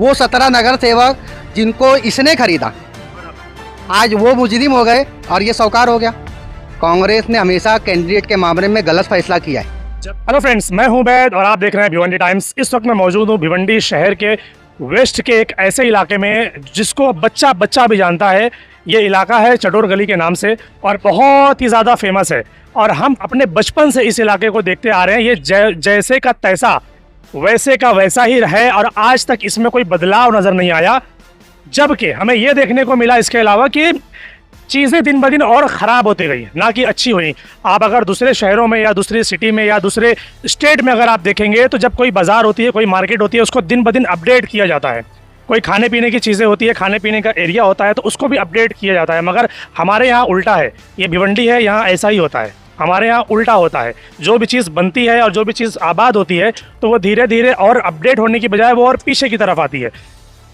वो 17 नगर सेवक जिनको इसने खरीदा आज वो मुजरिम हो गए और ये साहूकार हो गया। कांग्रेस ने हमेशा कैंडिडेट के मामले में गलत फैसला किया है। हेलो फ्रेंड्स, मैं हूं वैद और आप देख रहे हैं भिवंडी टाइम्स। इस वक्त मैं मौजूद हूं भिवंडी शहर के वेस्ट के एक ऐसे इलाके में जिसको बच्चा बच्चा भी जानता है। ये इलाका है चटोर गली के नाम से और बहुत ही ज़्यादा फेमस है और हम अपने बचपन से इस इलाके को देखते आ रहे हैं। ये जैसे का तैसा वैसे का वैसा ही है और आज तक इसमें कोई बदलाव नज़र नहीं आया। जबकि हमें ये देखने को मिला इसके अलावा कि चीज़ें दिन ब दिन और ख़राब होती गई, ना कि अच्छी हुई। आप अगर दूसरे शहरों में या दूसरी सिटी में या दूसरे स्टेट में अगर आप देखेंगे तो जब कोई बाज़ार होती है, कोई मार्केट होती है, उसको दिन ब दिन अपडेट किया जाता है। कोई खाने पीने की चीज़ें होती है, खाने पीने का एरिया होता है तो उसको भी अपडेट किया जाता है। मगर हमारे यहाँ उल्टा है। ये भिवंडी है, यहाँ ऐसा ही होता है। हमारे यहाँ उल्टा होता है। जो भी चीज़ बनती है और जो भी चीज़ आबाद होती है तो वो धीरे धीरे और अपडेट होने की बजाय वो और पीछे की तरफ आती है।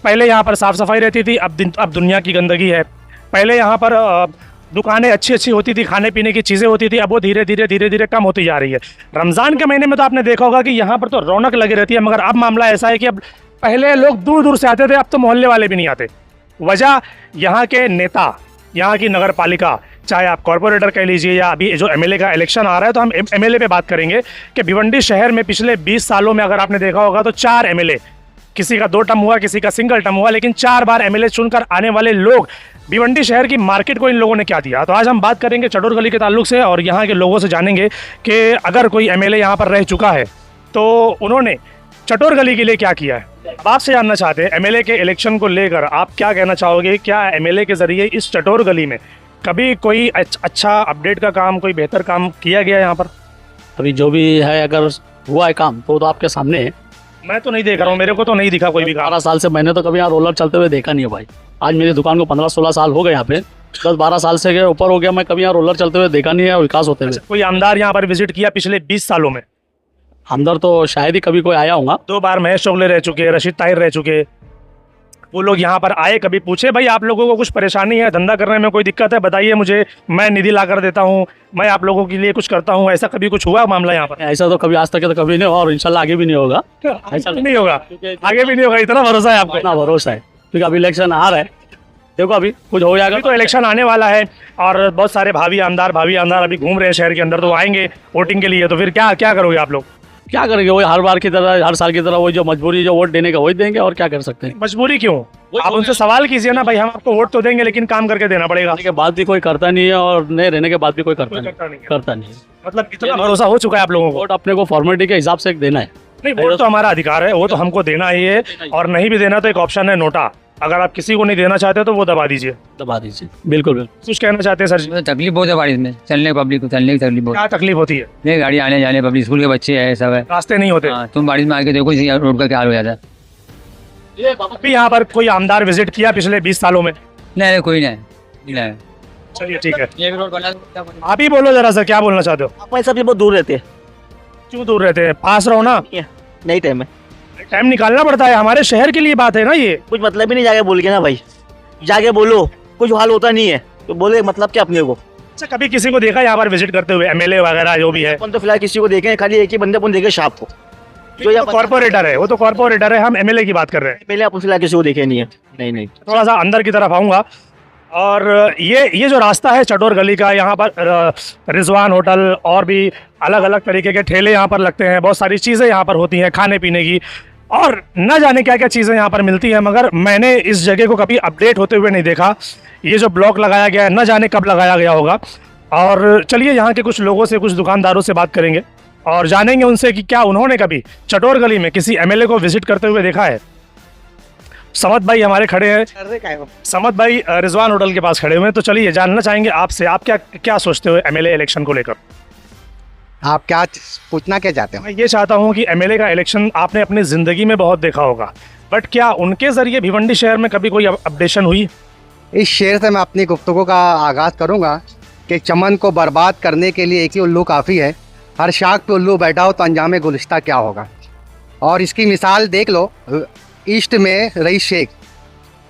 पहले यहाँ पर साफ़ सफाई रहती थी, अब दुनिया की गंदगी है। पहले यहाँ पर दुकानें अच्छी अच्छी होती थी, खाने पीने की चीज़ें होती थी, अब वो धीरे धीरे कम होती जा रही है। रमज़ान के महीने में तो आपने देखा होगा कि यहाँ पर तो रौनक लगी रहती है, मगर अब मामला ऐसा है कि अब पहले लोग दूर दूर से आते थे, अब तो मोहल्ले वाले भी नहीं आते। वजह यहाँ के नेता, यहाँ की नगर पालिका, चाहे आप कॉरपोरेटर कह लीजिए या अभी जो एमएलए का इलेक्शन आ रहा है तो हम एमएलए पे बात करेंगे कि भिवंडी शहर में पिछले 20 सालों में अगर आपने देखा होगा तो 4 एमएलए, किसी का 2 टर्म हुआ, किसी का सिंगल टर्म हुआ, लेकिन 4 बार एमएलए चुनकर आने वाले लोग, भिवंडी शहर की मार्केट को इन लोगों ने क्या दिया। तो आज हम बात करेंगे चटोर गली के ताल्लुक से और यहाँ के लोगों से जानेंगे कि अगर कोई एमएलए यहाँ पर रह चुका है तो उन्होंने चटोर गली के लिए क्या किया है। अब आपसे जानना चाहते हैं एमएलए के इलेक्शन को लेकर आप क्या कहना चाहोगे। क्या एमएलए के जरिए इस चटोर गली में कभी कोई अच्छा अपडेट का काम, कोई बेहतर काम किया गया यहाँ पर? अभी जो भी है अगर हुआ है काम तो आपके सामने है। मैं तो नहीं देख रहा हूँ, मेरे को तो नहीं दिखा कोई भी। 12 साल से मैंने तो कभी यहाँ रोलर चलते हुए देखा नहीं है भाई। आज मेरी दुकान को 15-16 साल हो गए, यहाँ पे 10-12 साल से ऊपर हो गया, मैं कभी यहाँ रोलर चलते हुए देखा नहीं है और विकास होते हुए। कोई आमदार यहाँ पर विजिट किया पिछले 20 सालों में? आमदार तो शायद ही कभी कोई आया होगा। 2 बार महेश चोगले रह चुके, रशीद ताहिर रह चुके। वो लोग यहाँ पर आए, कभी पूछे भाई आप लोगों को कुछ परेशानी है, धंधा करने में कोई दिक्कत है, बताइए मुझे, मैं निधि ला कर देता हूँ, मैं आप लोगों के लिए कुछ करता हूँ। ऐसा कभी कुछ हुआ मामला यहाँ पर? ऐसा तो कभी आज तक तो कभी नहीं हुआ और इंशाल्लाह आगे भी नहीं होगा। ऐसा नहीं होगा, आगे भी नहीं होगा, इतना भरोसा है आपको? इतना भरोसा है क्योंकि अभी इलेक्शन आ रहा है, देखो अभी कुछ हो जाएगा। तो इलेक्शन आने वाला है और बहुत सारे भावी आमदार अभी घूम रहे हैं शहर के अंदर, तो आएंगे वोटिंग के लिए। तो फिर क्या करोगे आप लोग? क्या करेंगे, वही हर बार की तरह, हर साल की तरह, वही जो मजबूरी जो वोट देने का वही देंगे और क्या कर सकते हैं। मजबूरी क्यों? आप उनसे सवाल कीजिए ना भाई, हम आपको वोट तो देंगे लेकिन काम करके देना पड़ेगा। के बाद भी कोई करता नहीं है और नहीं रहने के बाद भी कोई करता नहीं है। मतलब इतना भरोसा हो चुका है आप लोगों को? वोट अपने को फॉर्मेलिटी के हिसाब से देना है। नहीं, वोट तो हमारा अधिकार है, वो तो हमको देना ही है और नहीं भी देना तो एक ऑप्शन है नोटा। अगर आप किसी को नहीं देना चाहते तो वो दबा दीजिए। बिल्कुल। कुछ कहना चाहते हैं सर जी? तकलीफ बहुत है बारिश में, चलने पब्लिक को चलने की तकलीफ बहुत। क्या तकलीफ होती है? नहीं, गाड़ी आने जाने, पब्लिक स्कूल के बच्चे है, सब है, रास्ते नहीं होते। तुम बारिश में आके देखो रोड का क्या हाल हो जाता है। अभी यहाँ पर कोई आमदार विजिट किया पिछले 20 सालों में? नहीं, कोई नहीं। चलिए ठीक है, ये रोड बना। आप ही बोलो जरा सर, क्या बोलना चाहते हो? आप सब बहुत दूर रहते हैं। क्यों दूर रहते हैं? पास रहो ना। नहीं, टाइम है, टाइम निकालना पड़ता है, हमारे शहर के लिए बात है ना ये। कुछ मतलब ही नहीं जाके बोल के ना भाई, जाके बोलो, कुछ हाल होता नहीं है तो बोले मतलब क्या अपने को। अच्छा, कभी किसी को देखा यहाँ पर विजिट करते हुए, एमएलए वगैरह जो भी है? अपन तो फिलहाल किसी को देखे, खाली एक ही बंदे अपन देखे शाप को, जो यहाँ कॉर्पोरेटर है। वो तो कॉर्पोरेटर है, हम एमएलए की बात कर रहे हैं। पहले अपन फिलहाल किसी को देखे नहीं है। नहीं, थोड़ा सा अंदर की तरफ आऊँगा और ये जो रास्ता है चटोर गली का, यहाँ पर रिजवान होटल और भी अलग अलग तरीके के ठेले यहाँ पर लगते हैं। बहुत सारी चीज़ें यहाँ पर होती हैं खाने पीने की और न जाने क्या क्या चीज़ें यहाँ पर मिलती हैं, मगर मैंने इस जगह को कभी अपडेट होते हुए नहीं देखा। ये जो ब्लॉक लगाया गया है न जाने कब लगाया गया होगा। और चलिए यहाँ के कुछ लोगों से, कुछ दुकानदारों से बात करेंगे और जानेंगे उनसे कि क्या उन्होंने कभी चटोर गली में किसी एमएलए को विजिट करते हुए देखा है। समद भाई हमारे खड़े हैं, समद भाई रिजवान होटल के पास खड़े हुए हैं। तो चलिए जानना चाहेंगे आपसे, आप क्या सोचते हो एमएलए इलेक्शन को लेकर? आप क्या पूछना क्या चाहते हो? मैं ये चाहता हूँ कि एमएलए का इलेक्शन आपने अपनी ज़िंदगी में बहुत देखा होगा, बट क्या उनके ज़रिए भिवंडी शहर में कभी कोई अपडेशन हुई? इस शेर से मैं अपनी गुफ्तगू का आगाज़ करूँगा कि चमन को बर्बाद करने के लिए एक ही उल्लू काफ़ी है। हर शाख पे उल्लू बैठा हो तो अंजाम गुलिस्ता क्या होगा। और इसकी मिसाल देख लो, ईस्ट में रईस शेख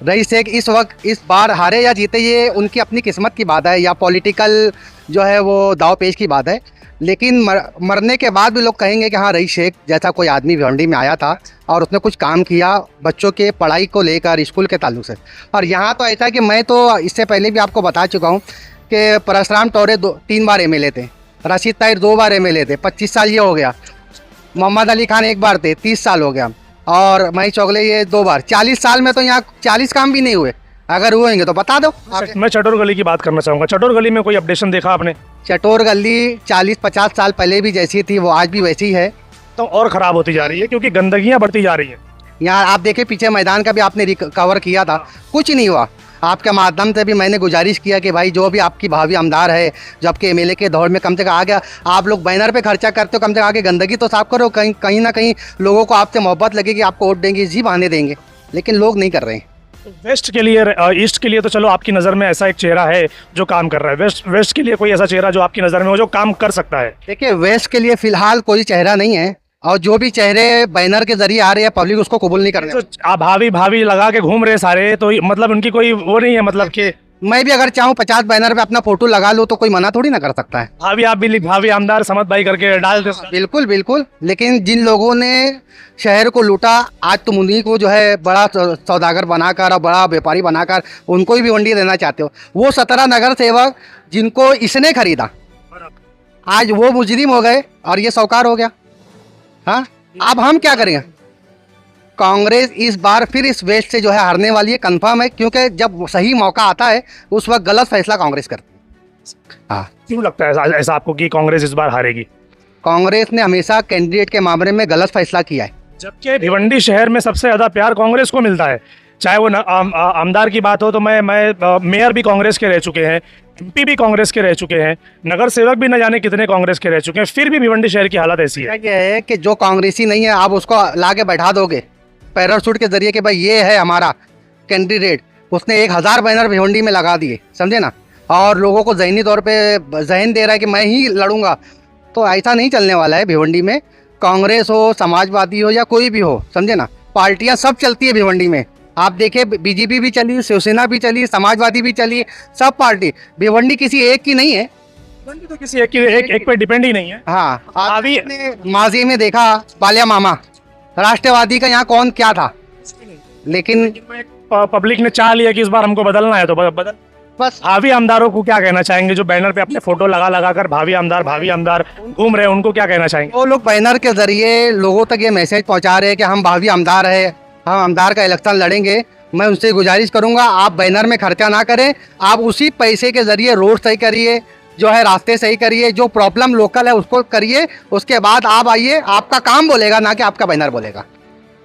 रईस शेख इस वक्त इस बार हारे या जीते ये उनकी अपनी किस्मत की बात है या पॉलिटिकल जो है वो दाव पेच की बात है, लेकिन मरने के बाद भी लोग कहेंगे कि हाँ रईस शेख जैसा कोई आदमी भिवंडी में आया था और उसने कुछ काम किया बच्चों के पढ़ाई को लेकर, स्कूल के ताल्लुक से। और यहाँ तो ऐसा है कि मैं तो इससे पहले भी आपको बता चुका हूँ कि परशुराम टोरे 3 बार MLA थे, रशीद ताहिर 2 बार MLA थे, 25 साल ये हो गया। मोहम्मद अली खान 1 बार थे, 30 साल हो गया। और महेश चौगले ये 2 बार, 40 साल में तो यहाँ 40 काम भी नहीं हुए। अगर हुएंगे तो बता दो। मैं चटोर गली की बात करना चाहूँगा। चटोर गली में कोई अपडेशन देखा आपने? चटोर गली 40-50 साल पहले भी जैसी थी वो आज भी वैसी ही है। तो और ख़राब होती जा रही है क्योंकि गंदगियाँ बढ़ती जा रही है। यहाँ आप देखें पीछे मैदान का भी आपने रिकवर किया था, कुछ नहीं हुआ। आपके माध्यम से भी मैंने गुजारिश किया कि भाई जो भी आपकी भावी आमदार है, जो आपके MLA के दौर में कम से कम आ गया, आप लोग बैनर पे खर्चा करते हो, कम से कम आके गंदगी तो साफ करो। कहीं ना कहीं लोगों को आपसे मोहब्बत लगेगी, आपको वोट देंगे, इसी बहाने देंगे, लेकिन लोग नहीं कर रहे हैं। वेस्ट के लिए, ईस्ट के लिए तो चलो आपकी नज़र में ऐसा एक चेहरा है जो काम कर रहा है। वेस्ट के लिए कोई ऐसा चेहरा जो आपकी नज़र में हो जो काम कर सकता है? देखिए वेस्ट के लिए फ़िलहाल कोई चेहरा नहीं है, और जो भी चेहरे बैनर के जरिए आ रहे हैं पब्लिक उसको कबूल नहीं कर रहे। तो भाभी लगा के घूम रहे सारे, तो मतलब उनकी कोई वो नहीं है, मतलब कि मैं भी अगर चाहूँ 50 बैनर पे अपना फोटो लगा लूँ तो कोई मना थोड़ी ना कर सकता है। भाभी आमदार समत भाई करके डाल दे। बिल्कुल बिल्कुल, लेकिन जिन लोगों ने शहर को लूटा, आज तुम उन्हीं को जो है बड़ा सौदागर बनाकर और बड़ा व्यापारी बनाकर उनको ही भिवंडी देना चाहते हो। वो 17 नगर सेवक जिनको इसने खरीदा आज वो मुजरिम हो गए और ये साहूकार हो गया। हाँ, अब हम क्या करेंगे? कांग्रेस इस बार फिर इस वेस्ट से जो है हारने वाली है, कंफर्म है, क्योंकि जब सही मौका आता है उस वक्त गलत फैसला कांग्रेस करती है। हाँ, क्यों लगता है ऐसा आपको कि कांग्रेस इस बार हारेगी? कांग्रेस ने हमेशा कैंडिडेट के मामले में गलत फैसला किया है, जबकि भिवंडी शहर में सबसे ज़्यादा प्यार कांग्रेस को मिलता है। चाहे वो आमदार की बात हो तो मैं मेयर भी कांग्रेस के रह चुके हैं, MP भी कांग्रेस के रह चुके हैं, नगर सेवक भी न जाने कितने कांग्रेस के रह चुके हैं, फिर भी भिवंडी शहर की हालत ऐसी है। ये है कि जो कांग्रेसी नहीं है आप उसको ला के बैठा दोगे पैराशूट के जरिए कि भाई ये है हमारा कैंडिडेट, उसने 1000 बैनर भिवंडी में लगा दिए, समझे ना, और लोगों को जहनी तौर पे जहन दे रहा है कि मैं ही लड़ूंगा, तो ऐसा नहीं चलने वाला है। भिवंडी में कांग्रेस हो, समाजवादी हो या कोई भी हो, समझे ना, पार्टियां सब चलती है भिवंडी में। आप देखिए BJP भी चली, शिवसेना भी चली, समाजवादी भी चली, सब पार्टी। भिवंडी किसी एक की नहीं है, भिवंडी तो किसी एक पे डिपेंड ही नहीं है। हाँ, अभी आपने माजी में देखा बालिया मामा, राष्ट्रवादी का यहाँ कौन क्या था, लेकिन पब्लिक ने चाह लिया कि इस बार हमको बदलना है तो बदल। बस भावी आमदारों को क्या कहना चाहेंगे जो बैनर पे अपने फोटो लगा कर भावी आमदार घूम रहे हैं, उनको क्या कहना चाहेंगे? वो लोग बैनर के जरिए लोगों तक ये मैसेज पहुंचा रहे हैं कि हम भावी आमदार है, हम आमदार का इलेक्शन लड़ेंगे। मैं उनसे गुजारिश करूंगा आप बैनर में खर्चा ना करें, आप उसी पैसे के जरिए रोड सही करिए, जो है रास्ते सही करिए, जो प्रॉब्लम लोकल है उसको करिए, उसके बाद आप आइए, आपका काम बोलेगा ना कि आपका बैनर बोलेगा।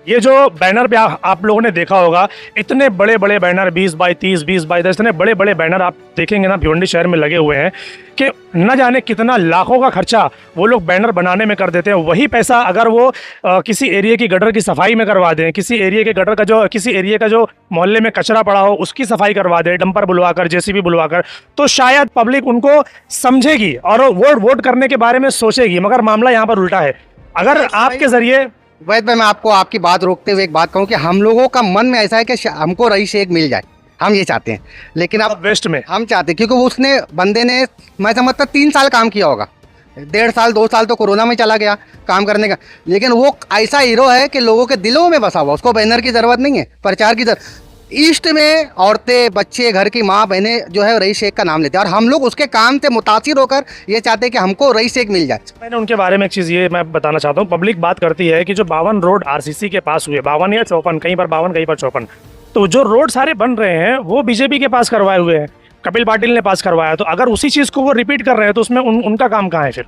ये जो बैनर पे आप लोगों ने देखा होगा, इतने बड़े बड़े बैनर 20x30, 20x10, इतने बड़े बड़े बैनर आप देखेंगे ना भिवंडी शहर में लगे हुए हैं कि न जाने कितना लाखों का खर्चा वो लोग बैनर बनाने में कर देते हैं। वही पैसा अगर वो किसी एरिया की गटर की सफाई में करवा दें, किसी एरिया के गटर का किसी एरिया का जो मोहल्ले में कचरा पड़ा हो उसकी सफाई करवा दें, डंपर बुलवाकर, JCB बुलवाकर, तो शायद पब्लिक उनको समझेगी और वोट करने के बारे में सोचेगी। मगर मामला यहाँ पर उल्टा है। अगर आपके जरिए वैद भाई, मैं आपको आपकी बात रोकते हुए एक बात कहूँ कि हम लोगों का मन में ऐसा है कि हमको रईस शेख मिल जाए, हम ये चाहते हैं, लेकिन अब वेस्ट में हम चाहते हैं क्योंकि वो उसने बंदे ने मैं समझता 3 साल काम किया होगा, 1.5 साल 2 साल तो कोरोना में चला गया काम करने का, लेकिन वो ऐसा हीरो है कि लोगों के दिलों में बसा हुआ, उसको बैनर की ज़रूरत नहीं है, प्रचार की जरूरत। ईस्ट में औरतें, बच्चे, घर की माँ बहनें जो है रईस शेख का नाम लेते हैं, और हम लोग उसके काम से मुतासिर होकर ये चाहते हैं कि हमको रईस शेख मिल जाए। मैंने उनके बारे में एक चीज़ ये मैं बताना चाहता हूँ, पब्लिक बात करती है कि जो 52 रोड RCC के पास हुए, 52 या 54, कहीं पर 52 कहीं पर 54, तो जो रोड सारे बन रहे हैं वो BJP के पास करवाए हुए हैं, कपिल पाटिल ने पास करवाया। तो अगर उसी चीज़ को वो रिपीट कर रहे हैं तो उसमें उनका काम कहाँ है फिर?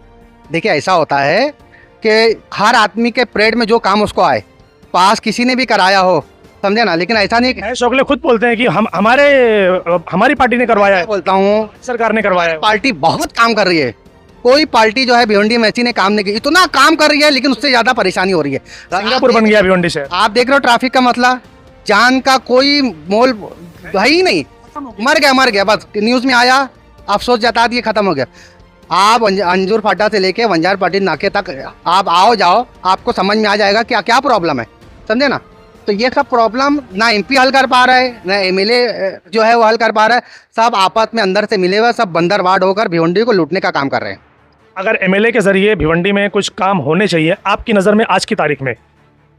देखिए ऐसा होता है कि हर आदमी के परेड में जो काम उसको आए, पास किसी ने भी कराया हो, समझे ना, लेकिन ऐसा नहीं। शोकले खुद बोलते हैं कि हमारी पार्टी ने करवाया है, बोलता हूँ सरकार ने करवाया है। पार्टी बहुत काम कर रही है, कोई पार्टी जो है भिवंडी में ऐसी ने काम नहीं की, इतना काम कर रही है लेकिन उससे ज्यादा परेशानी हो रही है। सिंगापुर बन गया भिवंडी शहर। आप देख रहे हो ट्रैफिक का मसला, जान का कोई मोल है ही नहीं, मर गया बस, न्यूज में आया, अफसोस जता दिए, खत्म हो गया। आप अंजूर फाटा से लेके वंजार पाटिल नाके तक आप आओ जाओ, आपको समझ में आ जाएगा क्या क्या प्रॉब्लम है, समझे ना। तो ये सब प्रॉब्लम ना एमपी हल कर पा रहा है, ना एमएलए जो है वो हल कर पा रहा है। सब आपस में अंदर से मिले हुए, सब बंदरवाड़ होकर भिवंडी को लूटने का काम कर रहे हैं। अगर एमएलए के जरिए भिवंडी में कुछ काम होने चाहिए आपकी नज़र में आज की तारीख में,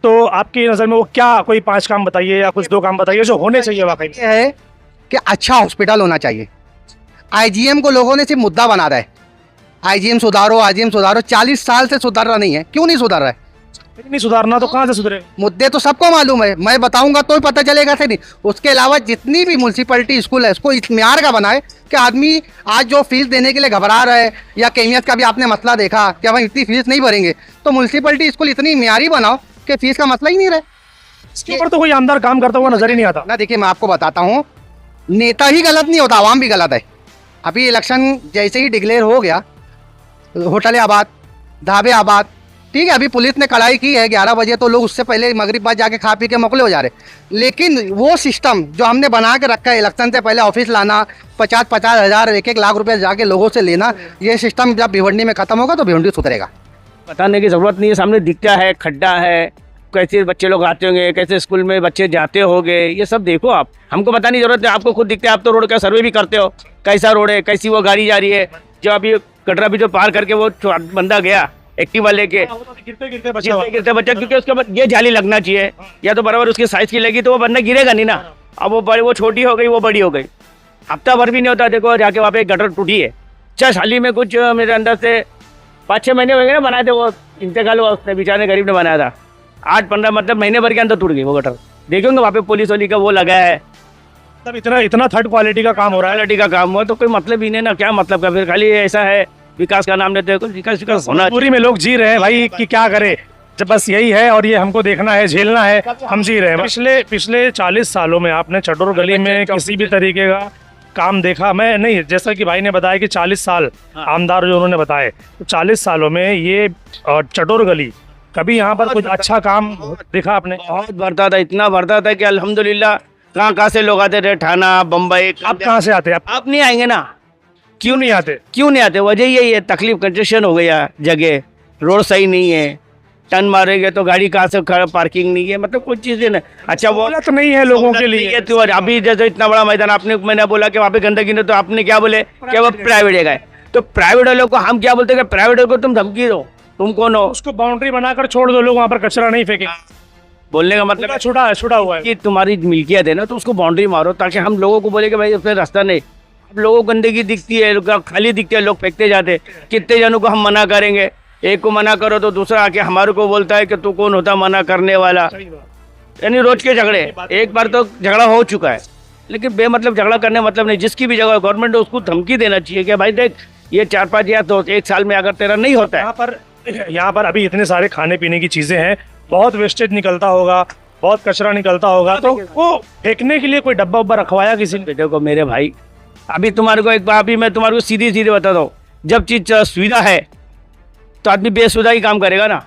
तो आपकी नज़र में वो क्या, कोई 5 काम बताइए या कुछ 2 काम बताइए जो होने चाहिए वाकई में। ये है कि अच्छा हॉस्पिटल होना चाहिए। आईजीएम को लोगों ने सिर्फ मुद्दा बना रहा है, आईजीएम सुधारो, आईजीएम सुधारो। 40 साल से सुधार रहा नहीं है। क्यों नहीं सुधार रहा है? नहीं सुधारना तो कहाँ से सुधरे? मुद्दे तो सबको मालूम है, मैं बताऊंगा तो ही पता चलेगा से नहीं। उसके अलावा जितनी भी म्यूनसिपैलिटी स्कूल है उसको इस म्यार का बनाए कि आदमी आज जो फीस देने के लिए घबरा रहा है, या केमियत का भी आपने मसला देखा कि हम इतनी फीस नहीं भरेंगे, तो म्यूनसिपैलिटी स्कूल इतनी म्यारी बनाओ कि फीस का मसला ही नहीं रहे। इसके ऊपर तो कोई आमदार काम करता हुआ नजर ही नहीं आता ना। देखिए मैं आपको बताता हूँ, नेता ही गलत नहीं होता, आवाम भी गलत है। अभी इलेक्शन जैसे ही डिक्लेयर हो गया, होटलें आबाद, ढाबे आबाद, ठीक है। अभी पुलिस ने कड़ाई की है 11 बजे, तो लोग उससे पहले मगरिब बाद जाके खा पी के मोकले हो जा रहे। लेकिन वो सिस्टम जो हमने बना के रखा है, इलेक्शन से पहले ऑफिस लाना, 50-50 हज़ार 1-1 लाख रुपए जाके लोगों से लेना, ये सिस्टम जब भिवंडी में खत्म होगा तो भिवंडी सुधरेगा। बताने की ज़रूरत नहीं है, सामने दिखता है, खड्डा है, कैसे बच्चे लोग आते होंगे, कैसे स्कूल में बच्चे जाते होंगे, ये सब देखो आप। हमको बताने की जरूरत है, आपको खुद दिखता है। आप तो रोड का सर्वे भी करते हो, कैसा रोड है, कैसी वो गाड़ी जा रही है। जो अभी कटरा भी जो पार करके वो बंदा गया एक्टिवा लेके, गिरते गिरते बच्चा, क्योंकि उसके बाद ये जाली लगना चाहिए, या तो बराबर उसकी साइज की लगी तो वो बंदा गिरेगा नहीं ना। अब वो छोटी हो गई, वो बड़ी हो गई, हफ्ता भर भी नहीं होता। देखो जाके वहाँ पे एक गटर टूटी है। 6 हाल ही में कुछ मेरे अंदर से 5-6 महीने हो गए ना बनाए थे, वो इंतकाल हुआ उसने, बेचारे गरीब ने बनाया था। 8-15 मतलब महीने भर के अंदर टूट गई वो गटर। देखेंगे वहाँ पे पुलिस वाली का वो लगा है, तब इतना थर्ड क्वालिटी का काम हो रहा है। क्वालिटी का काम हुआ तो कोई मतलब ही नहीं ना। क्या मतलब का, फिर खाली ऐसा है विकास का नाम लेते हैं, कुछ विकास होना। पूरी में लोग जी रहे हैं भाई कि क्या करे, जब बस यही है और ये हमको देखना है, झेलना है, हम जी रहे हैं। पिछले 40 सालों में आपने चटोर गली में किसी भी तरीके का काम देखा? मैं नहीं, जैसा कि भाई ने बताया कि 40 साल आमदार जो उन्होंने बताए, तो 40 सालों में ये चटोर गली कभी यहाँ पर कुछ अच्छा काम देखा आपने? बहुत बढ़ता था, इतना बढ़ता था कि अल्हम्दुलिल्लाह कहाँ से लोग आते थे, ठाना, बम्बई। आप कहाँ से आते हैं? आप नहीं आएंगे ना। क्यों नहीं आते? क्यों नहीं आते? वजह यही है, तकलीफ, कंजेशन हो गया, जगह रोड सही नहीं है, टर्न मारेंगे तो गाड़ी कहाँ से, पार्किंग नहीं है, मतलब कुछ चीज़ें नहीं। अच्छा वो तो नहीं है लोगों के लिए। तो अभी जैसे इतना बड़ा मैदान आपने, मैंने बोला कि वहाँ पे गंदगी नहीं, तो आपने क्या बोले कि वो प्राइवेट जगह है। तो प्राइवेट वालों को हम क्या बोलते हैं कि प्राइवेट को तुम धमकी दो, तुम कौन हो? उसको बाउंड्री बनाकर छोड़ दो, लोग वहाँ पर कचरा नहीं फेंके। बोलने का मतलब छुड़ा हुआ है कि तुम्हारी मिल्कियत है ना, तो उसको बाउंड्री मारो, ताकि हम लोगों को बोले कि भाई उसमें रास्ता नहीं। अब लोगों को गंदगी दिखती है, खाली दिखती है, लोग फेंकते जाते। कितने जनों को हम मना करेंगे? एक को मना करो तो दूसरा आके हमारे को बोलता है कि तू कौन होता मना करने वाला। यानी रोज के झगड़े। एक बार तो झगड़ा हो चुका है, लेकिन बेमतलब झगड़ा करने मतलब नहीं। जिसकी भी जगह गवर्नमेंट उसको धमकी देना चाहिए कि भाई देख, ये 4-5 या तो 1 साल में अगर तेरा नहीं होता है। यहाँ पर अभी इतने सारे खाने पीने की चीजें हैं, बहुत वेस्टेज निकलता होगा, बहुत कचरा निकलता होगा, तो वो फेंकने के लिए कोई डब्बा उब्बा रखवाया किसी ने? देखो मेरे भाई, अभी तुम्हारे को एक बार, अभी मैं तुम्हारे को सीधी बताता हूँ, जब चीज सुविधा है तो आदमी बेसुविधा ही काम करेगा ना।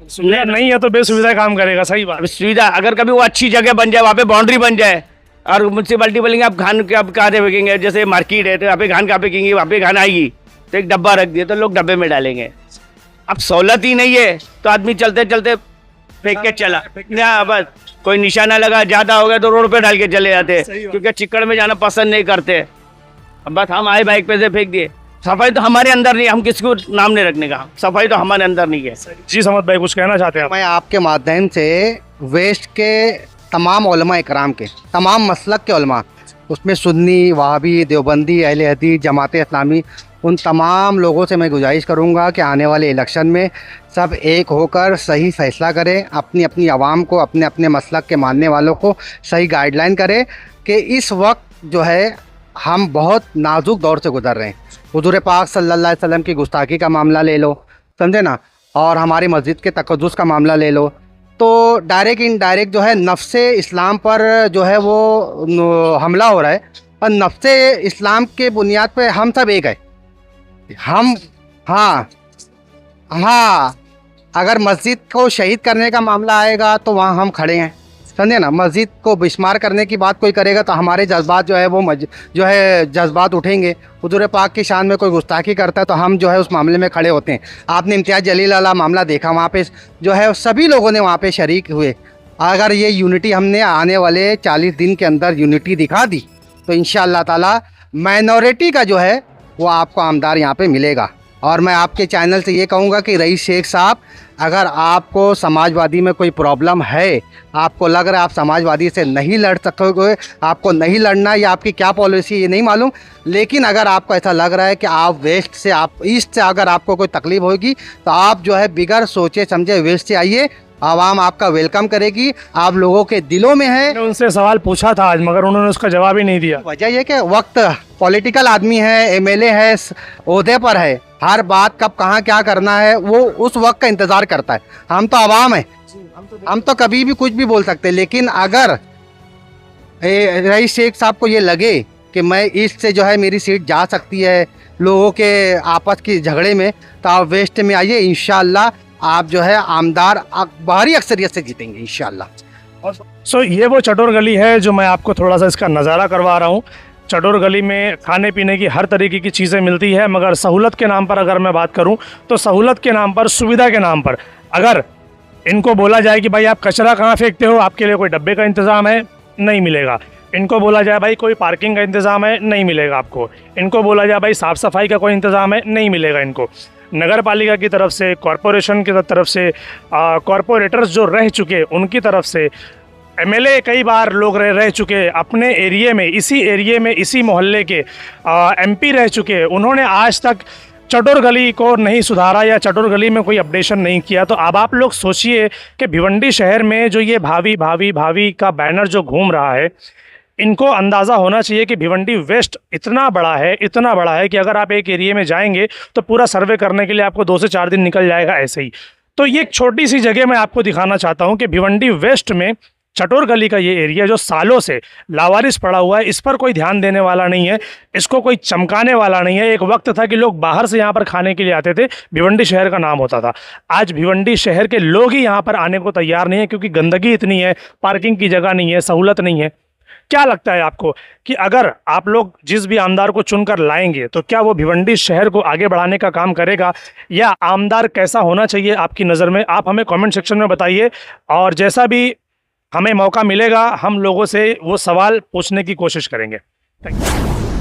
सुविधा नहीं है तो बेसुविधा काम करेगा, सही बात। सुविधा अगर कभी वो अच्छी जगह बन जाए, वहाँ पे बाउंड्री बन जाए, और म्यूनसिपालिटी बोलेंगे आप खान आप कहाँ से फेंकेंगे, जैसे मार्केट है तो यहाँ पे खान कहाँ फेंकेंगे, वहाँ पे खान आएगी, तो एक डब्बा रख दिया तो लोग डब्बे में डालेंगे। अब सहूलत ही नहीं है तो आदमी चलते चलते फेंक के चला ना, बस कोई निशाना लगा, ज्यादा हो गया तो रोड पे डाल के चले जाते, क्योंकि चिकड़ में जाना पसंद नहीं करते। अब बस हम आए बाइक पे से फेंक दिए। सफाई तो हमारे अंदर नहीं, हम किसी को नाम नहीं रखने का, सफाई तो हमारे अंदर नहीं है। जी समद भाई, कुछ कहना चाहते हैं आप? मैं आपके माध्यम से वेस्ट के तमाम उलमा इकराम के, तमाम मसलक के उलमा, उसमें सुन्नी, वहाबी, देवबंदी, अहले हदीस, जमात इस्लामी, उन तमाम लोगों से मैं गुजारिश करूंगा कि आने वाले इलेक्शन में सब एक होकर सही फैसला करें, अपनी अपनी आवाम को, अपने अपने मसलक के मानने वालों को सही गाइडलाइन करें कि इस वक्त जो है हम बहुत नाजुक दौर से गुजर रहे हैं। हुजूर पाक सल्लल्लाहु अलैहि वसल्लम की गुस्ताखी का मामला ले लो, समझे ना, और हमारी मस्जिद के तकद्दुस का मामला ले लो, तो डायरेक्ट इनडायरेक्ट जो है नफ्से इस्लाम पर जो है वो हमला हो रहा है। और नफ्से इस्लाम के बुनियाद पे हम सब एक है। हम हाँ, अगर मस्जिद को शहीद करने का मामला आएगा तो वहाँ हम खड़े हैं, समझे ना। मस्जिद को बिस्मार करने की बात कोई करेगा तो हमारे जज्बात जो है वो जो है जज्बात उठेंगे। हुजूर पाक की शान में कोई गुस्ताखी करता है तो हम जो है उस मामले में खड़े होते हैं। आपने इम्तियाज़ जलील वाला मामला देखा, वहाँ पे जो है सभी लोगों ने वहाँ पे शरीक हुए, अगर ये यूनिटी हमने आने वाले 40 दिन के अंदर यूनिटी दिखा दी तो इंशाअल्लाह ताला माइनॉरिटी का जो है वो आपको आमदार यहाँ पे मिलेगा। और मैं आपके चैनल से ये कहूँगा कि रईस शेख साहब, अगर आपको समाजवादी में कोई प्रॉब्लम है, आपको लग रहा है आप समाजवादी से नहीं लड़ सकोगे, आपको नहीं लड़ना, या आपकी क्या पॉलिसी ये नहीं मालूम, लेकिन अगर आपको ऐसा लग रहा है कि आप वेस्ट से, आप ईस्ट से अगर आपको कोई तकलीफ होगी तो आप जो है बिगर सोचे समझे वेस्ट से आइए, आवाम आपका वेलकम करेगी, आप लोगों के दिलों में है। मैंने उनसे सवाल पूछा था आज, मगर उन्होंने उसका जवाब ही नहीं दिया। वजह ये कि वक्त, पॉलिटिकल आदमी है, एमएलए है, ओहदे पर है, हर बात कब कहाँ क्या करना है वो उस वक्त का इंतज़ार करता है। हम तो आवाम है, हम तो कभी भी कुछ भी बोल सकते हैं। लेकिन अगर रईस शेख साहब को ये लगे कि मैं ईस्ट से जो है मेरी सीट जा सकती है लोगों के आपस की झगड़े में, तो आप वेस्ट में आइए, इंशाअल्लाह आप जो है आमदार भारी अक्सरियत से जीतेंगे इंशाअल्लाह। सो ये वो चटोर गली है जो मैं आपको थोड़ा सा इसका नज़ारा करवा रहा हूँ। चटोर गली में खाने पीने की हर तरीके की चीज़ें मिलती है, मगर सहूलत के नाम पर अगर मैं बात करूँ तो सहूलत के नाम पर, सुविधा के नाम पर, अगर इनको बोला जाए कि भाई आप कचरा कहाँ फेंकते हो, आपके लिए कोई डब्बे का इंतज़ाम है, नहीं मिलेगा। इनको बोला जाए भाई कोई पार्किंग का इंतज़ाम है, नहीं मिलेगा आपको। इनको बोला जाए भाई साफ़ सफाई का कोई इंतज़ाम है, नहीं मिलेगा इनको। नगर पालिका की तरफ से, कॉरपोरेशन की तरफ से, कॉरपोरेटर्स जो रह चुके उनकी तरफ से, एमएलए कई बार लोग रह चुके अपने एरिए में, इसी मोहल्ले के एमपी रह चुके, उन्होंने आज तक चटोर गली को नहीं सुधारा या चटोर गली में कोई अपडेशन नहीं किया। तो अब आप लोग सोचिए कि भिवंडी शहर में जो ये भावी भावी भावी का बैनर जो घूम रहा है, इनको अंदाज़ा होना चाहिए कि भिवंडी वेस्ट इतना बड़ा है कि अगर आप एक एरिए में जाएंगे तो पूरा सर्वे करने के लिए आपको 2 से 4 दिन निकल जाएगा ऐसे ही। तो ये एक छोटी सी जगह मैं आपको दिखाना चाहता हूँ कि भिवंडी वेस्ट में चटोर गली का ये एरिया जो सालों से लावारिस पड़ा हुआ है, इस पर कोई ध्यान देने वाला नहीं है, इसको कोई चमकाने वाला नहीं है। एक वक्त था कि लोग बाहर से यहाँ पर खाने के लिए आते थे, भिवंडी शहर का नाम होता था। आज भिवंडी शहर के लोग ही यहाँ पर आने को तैयार नहीं है, क्योंकि गंदगी इतनी है, पार्किंग की जगह नहीं है, सहूलत नहीं है। क्या लगता है आपको कि अगर आप लोग जिस भी आमदार को चुनकर लाएंगे तो क्या वो भिवंडी शहर को आगे बढ़ाने का काम करेगा, या आमदार कैसा होना चाहिए आपकी नज़र में? आप हमें कमेंट सेक्शन में बताइए, और जैसा भी हमें मौका मिलेगा हम लोगों से वो सवाल पूछने की कोशिश करेंगे। Thank you.